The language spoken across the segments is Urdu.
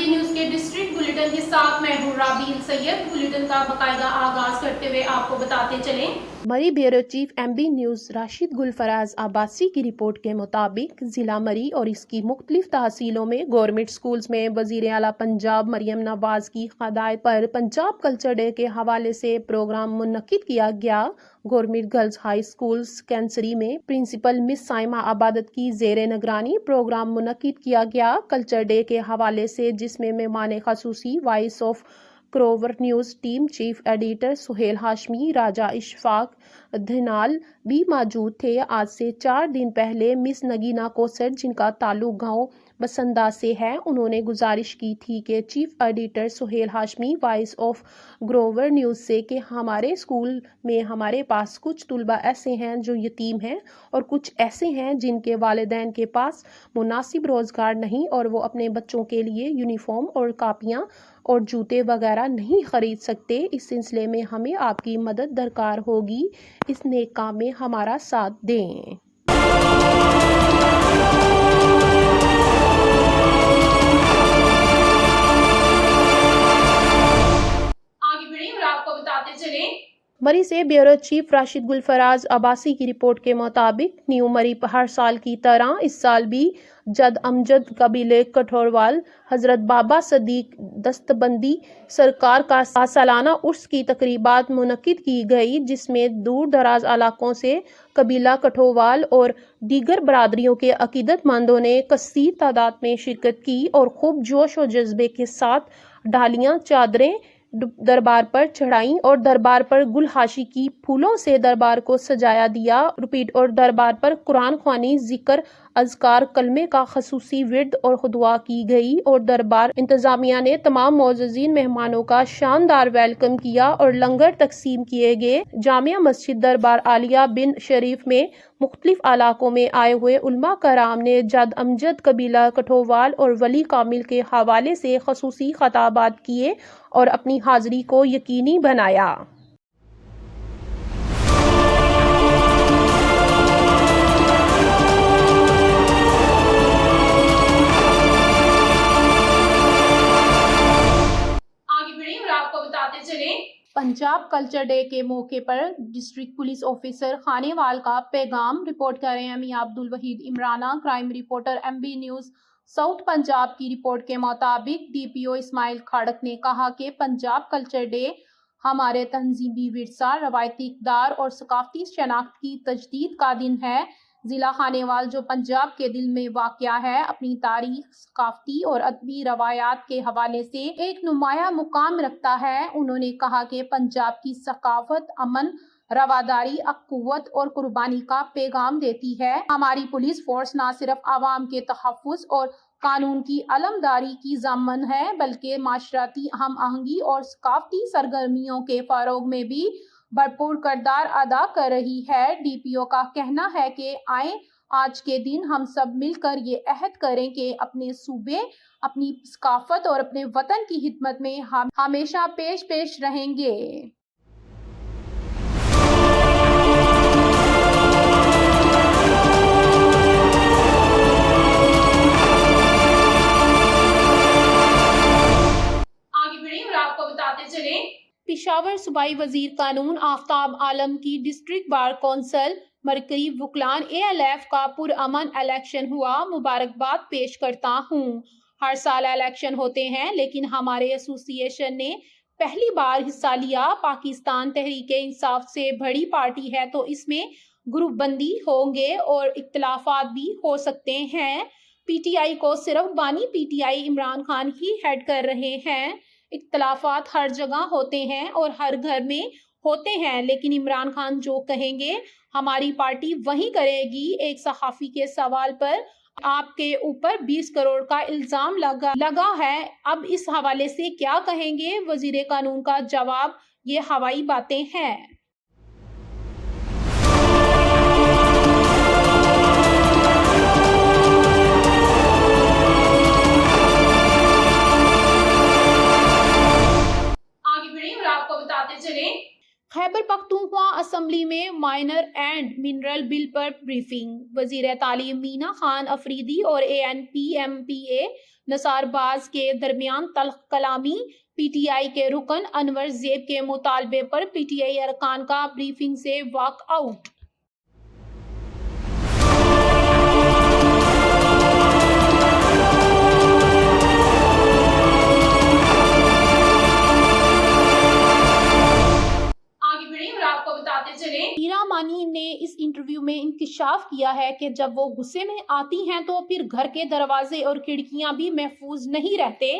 بی نیوز کے ڈسٹرکٹ بلیٹن کے ساتھ میں ہوں رابیل سید۔ بلیٹن کا باقاعدہ آغاز کرتے ہوئے آپ کو بتاتے چلیں Murree bureau chief M B news Rashid Gul Faraz Abbasi کی رپورٹ کے مطابق ضلع مری اور اس کی مختلف تحصیلوں میں گورنمنٹ سکولز میں وزیر اعلیٰ پنجاب مریم نواز کی ہدایت پر پنجاب کلچر ڈے کے حوالے سے پروگرام منعقد کیا گیا۔ گورنمنٹ گرلز ہائی اسکول کینسری میں پرنسپل مس سائمہ عبادت کی زیر نگرانی پروگرام منعقد کیا گیا کلچر ڈے کے حوالے سے، جس میں مہمان خصوصی voice of Karor news team chief editor Sohail Hashmi, Raja Ashfaq Dhanial بھی موجود تھے۔ آج سے 4 دن پہلے مس نگینا کوسر، جن کا تعلق گاؤں بسندہ سے ہے، انہوں نے گزارش کی تھی کہ chief editor Sohail Hashmi voice of Karor news سے کہ ہمارے اسکول میں ہمارے پاس کچھ طلبہ ایسے ہیں جو یتیم ہیں اور کچھ ایسے ہیں جن کے والدین کے پاس مناسب روزگار نہیں اور وہ اپنے بچوں کے لیے یونیفارم اور کاپیاں اور جوتے وغیرہ نہیں خرید سکتے۔ اس سلسلے میں ہمیں آپ کی مدد درکار ہوگی، اس نیک کام میں ہمارا ساتھ دیں۔ آگے بڑھیں اور آپ کو بتاتے چلیں مری سے بیورو چیف راشد گل فراز عباسی کی رپورٹ کے مطابق نیو مری ہر سال کی طرح اس سال بھی جد امجد قبیلے کٹھوروال حضرت بابا صدیق دستبندی سرکار کا سالانہ عرس کی تقریبات منعقد کی گئی، جس میں دور دراز علاقوں سے قبیلہ کٹھوروال اور دیگر برادریوں کے عقیدت مندوں نے کثیر تعداد میں شرکت کی اور خوب جوش و جذبے کے ساتھ ڈالیاں، چادریں دربار پر چڑھائیں اور دربار پر گل حاشی کی پھولوں سے دربار کو سجایا دیا اور دربار پر قرآن خوانی، ذکر، اذکار، کلمے کا خصوصی ورد اور دعا کی گئی اور دربار انتظامیہ نے تمام معززین مہمانوں کا شاندار ویلکم کیا اور لنگر تقسیم کیے گئے۔ جامع مسجد دربار عالیہ بن شریف میں مختلف علاقوں میں آئے ہوئے علماء کرام نے جد امجد قبیلہ کٹھوروال اور ولی کامل کے حوالے سے خصوصی خطابات کیے اور اپنی حاضری کو یقینی بنایا۔ پنجاب کلچر ڈے کے موقع پر ڈسٹرکٹ پولیس آفیسر خانیوال کا پیغام۔ رپورٹ کر رہے ہیں Mian Abdul Waheed Imrana, crime reporter M B news south Punjab کی رپورٹ کے مطابق ڈی پی او اسماعیل کھاڑک نے کہا کہ پنجاب کلچر ڈے ہمارے تہذیبی ورثہ، روایتی اقدار اور ثقافتی شناخت کی تجدید کا دن ہے۔ ضلع خانیوال، جو پنجاب کے دل میں واقع ہے، اپنی تاریخ، ثقافتی اور ادبی روایات کے حوالے سے ایک نمایاں مقام رکھتا ہے۔ انہوں نے کہا کہ پنجاب کی ثقافت امن، رواداری، اخوت اور قربانی کا پیغام دیتی ہے۔ ہماری پولیس فورس نہ صرف عوام کے تحفظ اور قانون کی علمبرداری کی ضامن ہے، بلکہ معاشرتی ہم آہنگی اور ثقافتی سرگرمیوں کے فروغ میں بھی بھرپور کردار ادا کر رہی ہے۔ ڈی پی او کا کہنا ہے کہ آئیں آج کے دن ہم سب مل کر یہ عہد کریں کہ اپنے صوبے، اپنی ثقافت اور اپنے وطن کی خدمت میں ہم ہمیشہ پیش رہیں گے۔ پشاور صوبائی وزیر قانون آفتاب عالم کی ڈسٹرکٹ بار کونسل مرکری وکلان ALF کا پرامن الیکشن ہوا۔ مبارکباد پیش کرتا ہوں۔ ہر سال الیکشن ہوتے ہیں، لیکن ہمارے ایسوسی ایشن نے پہلی بار حصہ لیا۔ پاکستان تحریک انصاف سے بڑی پارٹی ہے تو اس میں گروپ بندی ہوں گے اور اختلافات بھی ہو سکتے ہیں۔ PTI کو صرف بانی PTI Imran Khan he had کر رہے ہیں۔ اختلافات ہر جگہ ہوتے ہیں اور ہر گھر میں ہوتے ہیں، لیکن عمران خان جو کہیں گے ہماری پارٹی وہی کرے گی۔ ایک صحافی کے سوال پر آپ کے اوپر 20 کروڑ کا الزام لگا ہے، اب اس حوالے سے کیا کہیں گے؟ وزیر قانون کا جواب: یہ ہوائی باتیں ہیں۔ خیبر پختونخوا اسمبلی میں minor and mineral bill per briefing. وزیر تعلیم مینا خان افریدی اور ANPMPA نثار باز کے درمیان تلخ کلامی، پی ٹی آئی کے رکن انور زیب کے مطالبے پر پی ٹی آئی ارکان کا بریفنگ سے واک آؤٹ۔ ہیرا مانی نے اس انٹرویو میں انکشاف کیا ہے کہ جب وہ غصے میں آتی ہیں تو پھر گھر کے دروازے اور کھڑکیاں بھی محفوظ نہیں رہتے۔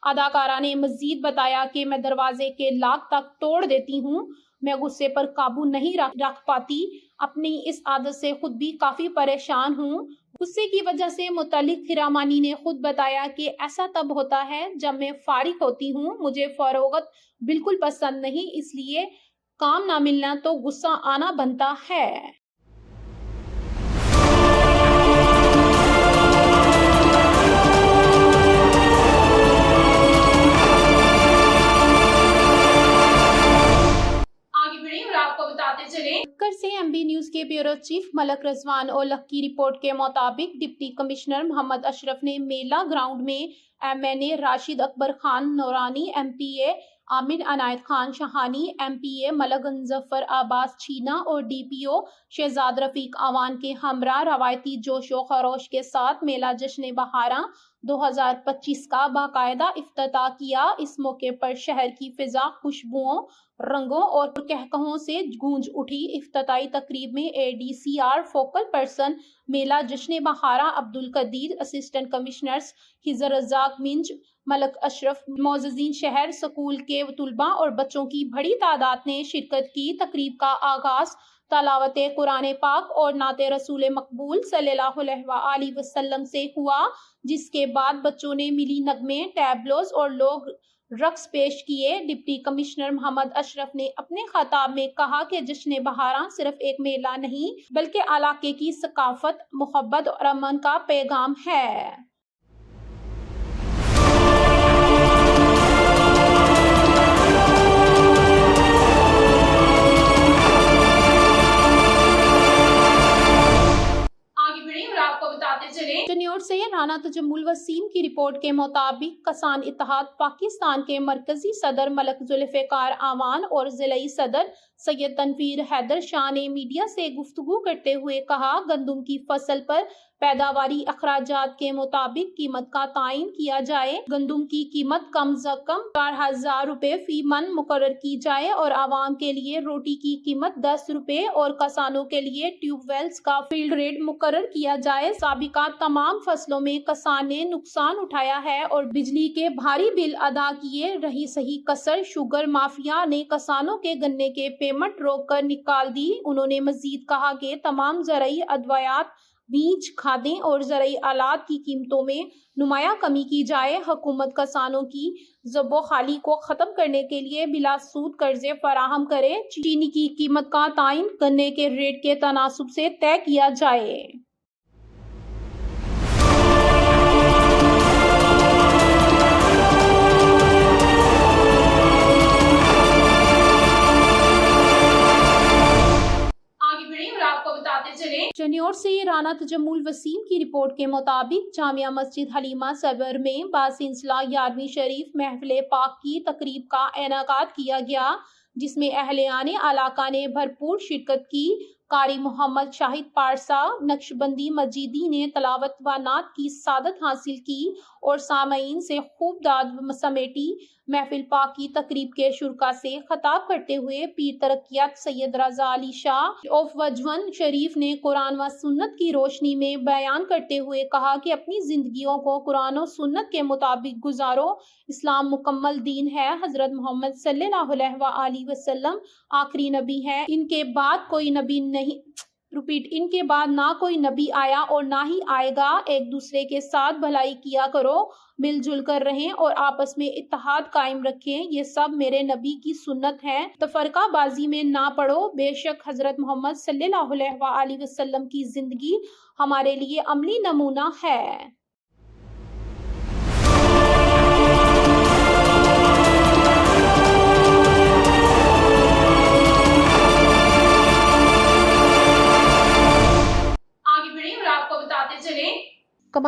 اداکارہ نے مزید بتایا کہ میں دروازے کے لاک تک توڑ دیتی ہوں، میں غصے پر قابو نہیں رکھ پاتی، اپنی اس عادت سے خود بھی کافی پریشان ہوں۔ غصے کی وجہ سے متعلق ہیرا مانی نے خود بتایا کہ ایسا تب ہوتا ہے جب میں فارغ ہوتی ہوں، مجھے فروغت بالکل پسند نہیں، اس لیے کام نہ ملنا تو غصہ آنا بنتا ہے۔ سے ایم بی نیوز کے بیورو چیف ملک رضوان اولکھ کی رپورٹ کے مطابق ڈپٹی کمشنر محمد اشرف نے میلہ گراؤنڈ میں ایم این اے راشد اکبر خان نورانی، ایم پی اے عامر عنایت خان شاہانی، ایم پی اے ملک مظفر عباس چھینا اور ڈی پی او شہزاد رفیق اعوان کے ہمراہ روایتی جوش و خروش کے ساتھ میلہ جشن بہاراں 2025 کا باقاعدہ افتتاح کیا۔ اس موقع پر شہر کی فضا خوشبوؤں، رنگوں اور کہکہوں سے گونج اٹھی۔ افتتاحی تقریب میں A D C R focal person میلہ جشن بہاراں عبدالقدیر، اسسٹنٹ کمشنرز خضر رزاق منج، ملک اشرف، معززین شہر، اسکول کے طلباء اور بچوں کی بڑی تعداد نے شرکت کی۔ تقریب کا آغاز تلاوت قرآن پاک اور نعت رسول مقبول صلی اللہ علیہ وسلم سے ہوا، جس کے بعد بچوں نے ملی نغمے، ٹیبلوز اور لوگ رقص پیش کیے۔ ڈپٹی کمشنر محمد اشرف نے اپنے خطاب میں کہا کہ جشن بہاراں صرف ایک میلہ نہیں بلکہ علاقے کی ثقافت، محبت اور امن کا پیغام ہے۔ چنیوڑ سے رانا تجمل وسیم کی رپورٹ کے مطابق کسان اتحاد پاکستان کے مرکزی صدر ملک ذوالفقار اعوان اور ضلعی صدر سید تنویر حیدر شاہ نے میڈیا سے گفتگو کرتے ہوئے کہا، گندم کی فصل پر پیداواری اخراجات کے مطابق قیمت کا تعین کیا جائے، گندم کی قیمت کم از کم 4000 روپے فی من مقرر کی جائے اور عوام کے لیے روٹی کی قیمت 10 روپے اور کسانوں کے لیے ٹیوب ویلز کا فیلڈ ریٹ مقرر کیا جائے۔ سابقہ تمام فصلوں میں کسان نے نقصان اٹھایا ہے اور بجلی کے بھاری بل ادا کیے، رہی صحیح کسر شوگر مافیا نے کسانوں کے گنے کے پیمنٹ روک کر نکال دی۔ انہوں نے مزید کہا کہ تمام زرعی ادویات، بیج، کھادیں اور زرعی آلات کی قیمتوں میں نمایاں کمی کی جائے۔ حکومت کسانوں کی زب و خالی کو ختم کرنے کے لیے بلا سود قرضے فراہم کرے۔ چینی کی قیمت کا تعین گنے کے ریٹ کے تناسب سے طے کیا جائے۔ چنیوڑ سے رانا تجمل وسیم کی رپورٹ کے مطابق جامعہ مسجد حلیمہ صبر میں باسلسلہ 11ویں شریف محفل پاک کی تقریب کا انعقاد کیا گیا، جس میں اہلِ علاقہ نے بھرپور شرکت کی۔ قاری محمد شاہد پارسا نقشبندی مجیدی نے تلاوت و نعت کی سعادت حاصل کی اور سامعین سے خوب داد سمیٹی۔ محفل پاک کی تقریب کے شرکاء سے خطاب کرتے ہوئے پیر ترقیات سید رضا علی شاہ آف وجون شریف نے قرآن و سنت کی روشنی میں بیان کرتے ہوئے کہا کہ اپنی زندگیوں کو قرآن و سنت کے مطابق گزارو، اسلام مکمل دین ہے۔ حضرت محمد صلی اللہ علیہ وسلم آخری نبی ہے، ان کے بعد کوئی نبی نہیں، ان کے بعد نہ کوئی نبی آیا اور نہ ہی آئے گا۔ ایک دوسرے کے ساتھ بھلائی کیا کرو، مل جل کر رہیں اور آپس میں اتحاد قائم رکھیں، یہ سب میرے نبی کی سنت ہے۔ تفرقہ بازی میں نہ پڑو، بے شک حضرت محمد صلی اللہ علیہ وسلم کی زندگی ہمارے لیے عملی نمونہ ہے۔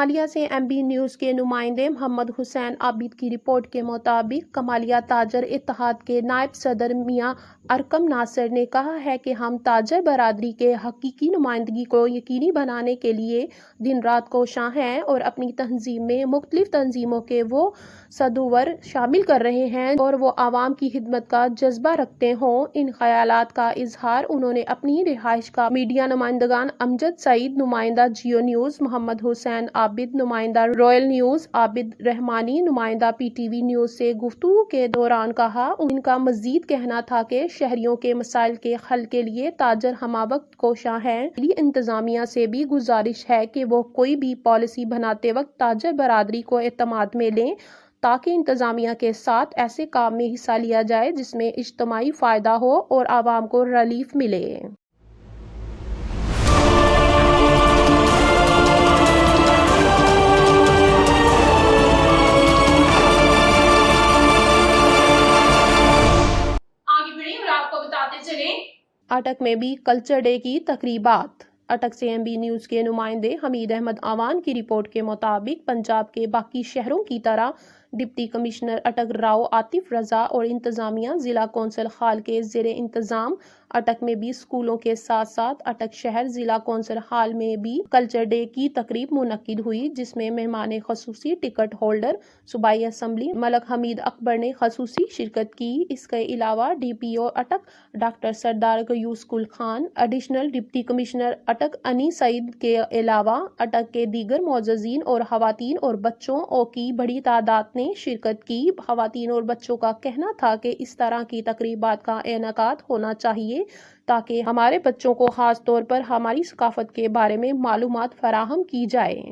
کمالیہ سے ایم بی نیوز کے نمائندے محمد حسین عابد کی رپورٹ کے مطابق کمالیہ تاجر اتحاد کے نائب صدر میاں ارکم ناصر نے کہا ہے کہ ہم تاجر برادری کے حقیقی نمائندگی کو یقینی بنانے کے لیے دن رات کوشاں ہیں اور اپنی تنظیم میں مختلف تنظیموں کے وہ صدور شامل کر رہے ہیں اور وہ عوام کی خدمت کا جذبہ رکھتے ہوں۔ ان خیالات کا اظہار انہوں نے اپنی رہائش کا میڈیا نمائندگان امجد سعید نمائندہ جیو نیوز، محمد حسین عابد نمائندہ رائل نیوز، عابد رحمانی نمائندہ پی ٹی وی نیوز سے گفتگو کے دوران کہا۔ ان کا مزید کہنا تھا کہ شہریوں کے مسائل کے حل کے لیے تاجر ہمہ وقت کوشاں ہیں۔ انتظامیہ سے بھی گزارش ہے کہ وہ کوئی بھی پالیسی بناتے وقت تاجر برادری کو اعتماد میں لیں تاکہ انتظامیہ کے ساتھ ایسے کام میں حصہ لیا جائے جس میں اجتماعی فائدہ ہو اور عوام کو ریلیف ملے۔ اٹک میں بھی کلچر ڈے کی تقریبات۔ اٹک سے ایم بی نیوز کے نمائندے حمید احمد اوان کی رپورٹ کے مطابق پنجاب کے باقی شہروں کی طرح ڈپٹی کمشنر اٹک راؤ عاطف رضا اور انتظامیہ ضلع کونسل ہال کے زیر انتظام اٹک میں بھی اسکولوں کے ساتھ ساتھ اٹک شہر ضلع کونسل ہال میں بھی کلچر ڈے کی تقریب منعقد ہوئی، جس میں مہمان خصوصی ٹکٹ ہولڈر صوبائی اسمبلی ملک حمید اکبر نے خصوصی شرکت کی۔ اس کے علاوہ ڈی پی او اٹک ڈاکٹر سردار غیوث گل خان، ایڈیشنل ڈپٹی کمشنر اٹک انی سعید کے علاوہ اٹک کے دیگر معززین اور خواتین اور بچوں کی بڑی تعداد نے شرکت کی۔ خواتین اور بچوں کا کہنا تھا کہ اس طرح کی تقریبات کا انعقاد ہونا چاہیے تاکہ ہمارے بچوں کو خاص طور پر ہماری ثقافت کے بارے میں معلومات فراہم کی جائے۔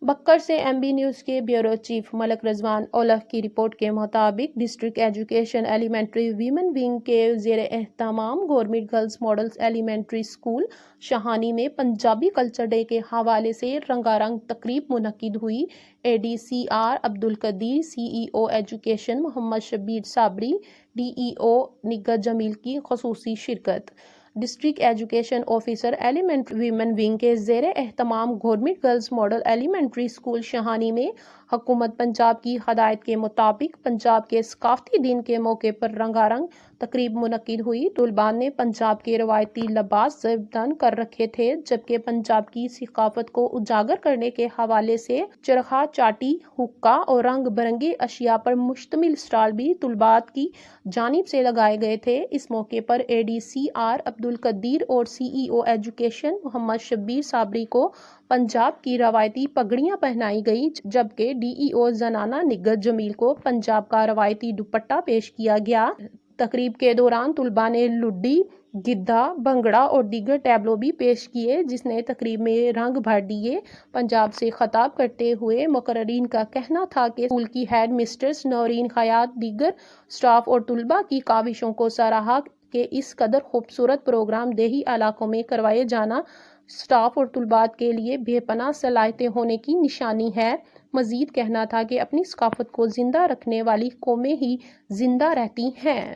بکر سے ایم بی نیوز کے بیورو چیف ملک رضوان اولکھ کی رپورٹ کے مطابق district education elementary women wing کے زیر اہتمام government girls model elementary school Shahani میں پنجابی کلچر ڈے کے حوالے سے رنگا رنگ تقریب منعقد ہوئی۔ A D C R Abdul Qadeer, C E O education Muhammad Shabbir Sabri, D E O نگر جمیل کی خصوصی شرکت۔ District education officer elementary women wing کے زیر اہتمام government girls model elementary school Shahani میں حکومت پنجاب کی ہدایت کے مطابق پنجاب کے ثقافتی دن کے موقع پر رنگا رنگ تقریب منعقد ہوئی۔ طلباء نے پنجاب کے روایتی لباس زیبدان کر رکھے تھے، جبکہ پنجاب کی ثقافت کو اجاگر کرنے کے حوالے سے چرخہ چاٹی، حقہ اور رنگ برنگے اشیاء پر مشتمل اسٹال بھی طلباء کی جانب سے لگائے گئے تھے۔ اس موقع پر اے ڈی سی آر عبدالقدیر اور سی E O education Muhammad Shabbir Sabri کو پنجاب کی روایتی پگڑیاں پہنائی گئی، جبکہ ڈی ای او زنانہ نگر جمیل کو پنجاب کا روایتی دوپٹہ پیش کیا گیا۔ تقریب کے دوران طلباء نے لڈی، گدھا، بھنگڑا اور دیگر ٹیبلو بھی پیش کیے، جس نے تقریب میں رنگ بھر دیے۔ پنجاب سے خطاب کرتے ہوئے مقررین کا کہنا تھا کہ اسکول کی ہیڈ مسٹرس نورین خیاط دیگر اسٹاف اور طلباء کی کاوشوں کو سراہا کہ اس قدر خوبصورت پروگرام دیہی علاقوں میں کروائے جانا اسٹاف اور طلباء کے لیے بے پناہ صلاحیتیں ہونے کی نشانی ہے۔ مزید کہنا تھا کہ اپنی ثقافت کو زندہ رکھنے والی قومیں ہی زندہ رہتی ہیں۔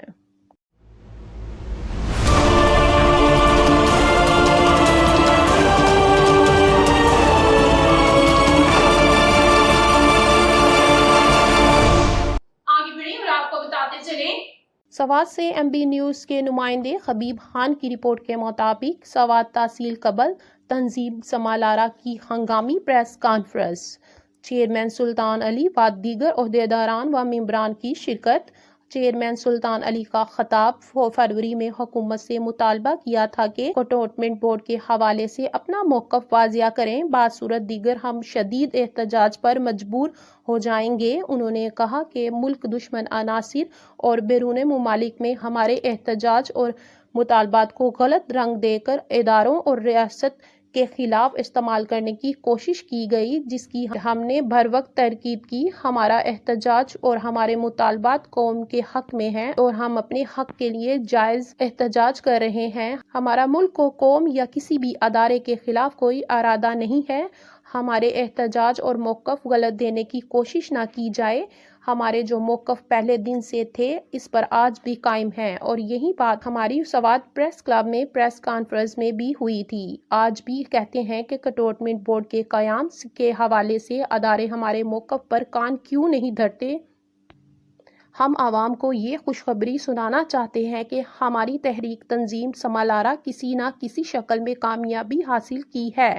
سوات سے ایم بی نیوز کے نمائندے حبیب خان کی رپورٹ کے مطابق سوات تحصیل قبل تنظیم سمالارا کی ہنگامی پریس کانفرنس، چیئرمین سلطان علی و دیگر عہدیداران و ممبران کی شرکت۔ چیئرمین سلطان علی کا خطاب: فروری میں حکومت سے مطالبہ کیا تھا کہ کنٹونمنٹ بورڈ کے حوالے سے اپنا موقف واضح کریں، بصورت دیگر ہم شدید احتجاج پر مجبور ہو جائیں گے۔ انہوں نے کہا کہ ملک دشمن عناصر اور بیرون ممالک میں ہمارے احتجاج اور مطالبات کو غلط رنگ دے کر اداروں اور ریاست کے خلاف استعمال کرنے کی کوشش کی گئی، جس کی ہم نے بر وقت تنقید کی۔ ہمارا احتجاج اور ہمارے مطالبات قوم کے حق میں ہیں اور ہم اپنے حق کے لیے جائز احتجاج کر رہے ہیں۔ ہمارا ملک کو قوم یا کسی بھی ادارے کے خلاف کوئی ارادہ نہیں ہے۔ ہمارے احتجاج اور موقف غلط دینے کی کوشش نہ کی جائے۔ ہمارے جو موقف پہلے دن سے تھے اس پر آج بھی قائم ہیں اور یہی بات ہماری سوات پریس کلب میں پریس کانفرنس میں بھی ہوئی تھی۔ آج بھی کہتے ہیں کہ کنٹونمنٹ بورڈ کے قیام کے حوالے سے ادارے ہمارے موقف پر کان کیوں نہیں دھرتے۔ ہم عوام کو یہ خوشخبری سنانا چاہتے ہیں کہ ہماری تحریک تنظیم سمالارا کسی نہ کسی شکل میں کامیابی حاصل کی ہے۔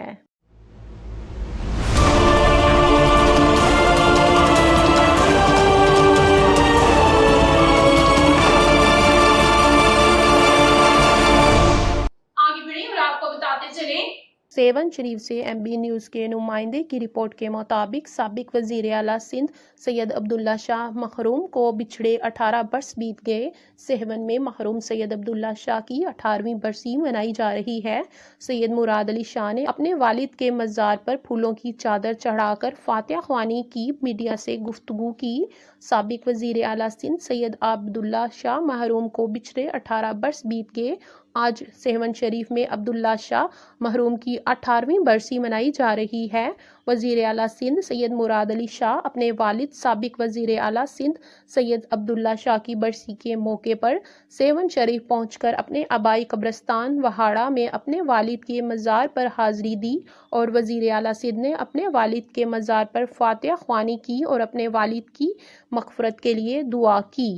آگے بڑھیں اور آپ کو بتاتے چلیں سیون شریف سے ایم بی نیوز کے نمائندے کی رپورٹ کے مطابق سابق وزیر اعلیٰ سندھ سید عبداللہ شاہ محروم کو بچھڑے 18 برس بیت گئے۔ سیون میں محروم سید عبداللہ شاہ کی 18ویں برسی منائی جا رہی ہے۔ سید مراد علی شاہ نے اپنے والد کے مزار پر پھولوں کی چادر چڑھا کر فاتحہ خوانی کی، میڈیا سے گفتگو کی۔ سابق وزیر اعلیٰ سندھ سید عبداللہ شاہ محروم کو بچھڑے 18 برس بیت گئے۔ آج سیون شریف میں عبداللہ شاہ محروم کی 18ویں برسی منائی جا رہی ہے۔ وزیر اعلیٰ سندھ سید مراد علی شاہ اپنے والد سابق وزیر اعلیٰ سندھ سید عبداللہ شاہ کی برسی کے موقع پر سیون شریف پہنچ کر اپنے آبائی قبرستان وہاڑا میں اپنے والد کے مزار پر حاضری دی اور وزیر اعلیٰ سندھ نے اپنے والد کے مزار پر فاتحہ خوانی کی اور اپنے والد کی مغفرت کے لیے دعا کی۔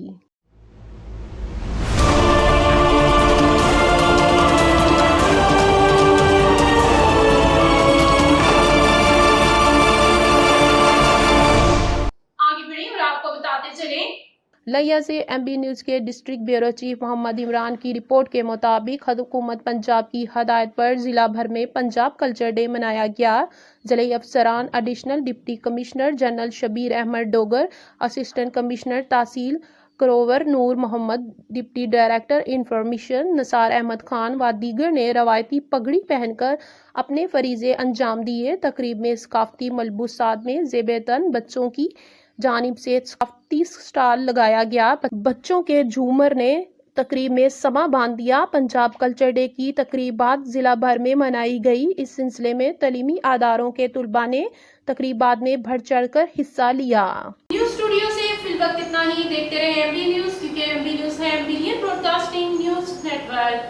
لیا سے ایم بی نیوز کے ڈسٹرکٹ بیورو چیف محمد عمران کی رپورٹ کے مطابق حکومت پنجاب کی ہدایت پر ضلع بھر میں پنجاب کلچر ڈے منایا گیا۔ ضلعی افسران additional deputy commissioner general Shabbir Ahmad Dogar, assistant commissioner تحصیل Karor Noor Muhammad, deputy director information Nisar Ahmad Khan و دیگر نے روایتی پگڑی پہن کر اپنے فریضے انجام دیے۔ تقریب میں ثقافتی ملبوسات میں زیب تن بچوں کی جانب سے ثقافتی اسٹال لگایا گیا۔ بچوں کے جھومر نے تقریب میں سماں باندھ دیا۔ پنجاب کلچر ڈے کی تقریبات ضلع بھر میں منائی گئی۔ اس سلسلے میں تعلیمی اداروں کے طلباء نے تقریبات میں بڑھ چڑھ کر حصہ لیا۔ نیوز اسٹوڈیو سے فی الوقت اتنا ہی۔ دیکھتے رہیں ایم بی نیوز، کیونکہ ایم بی نیوز ہے بریلین broadcasting news net work.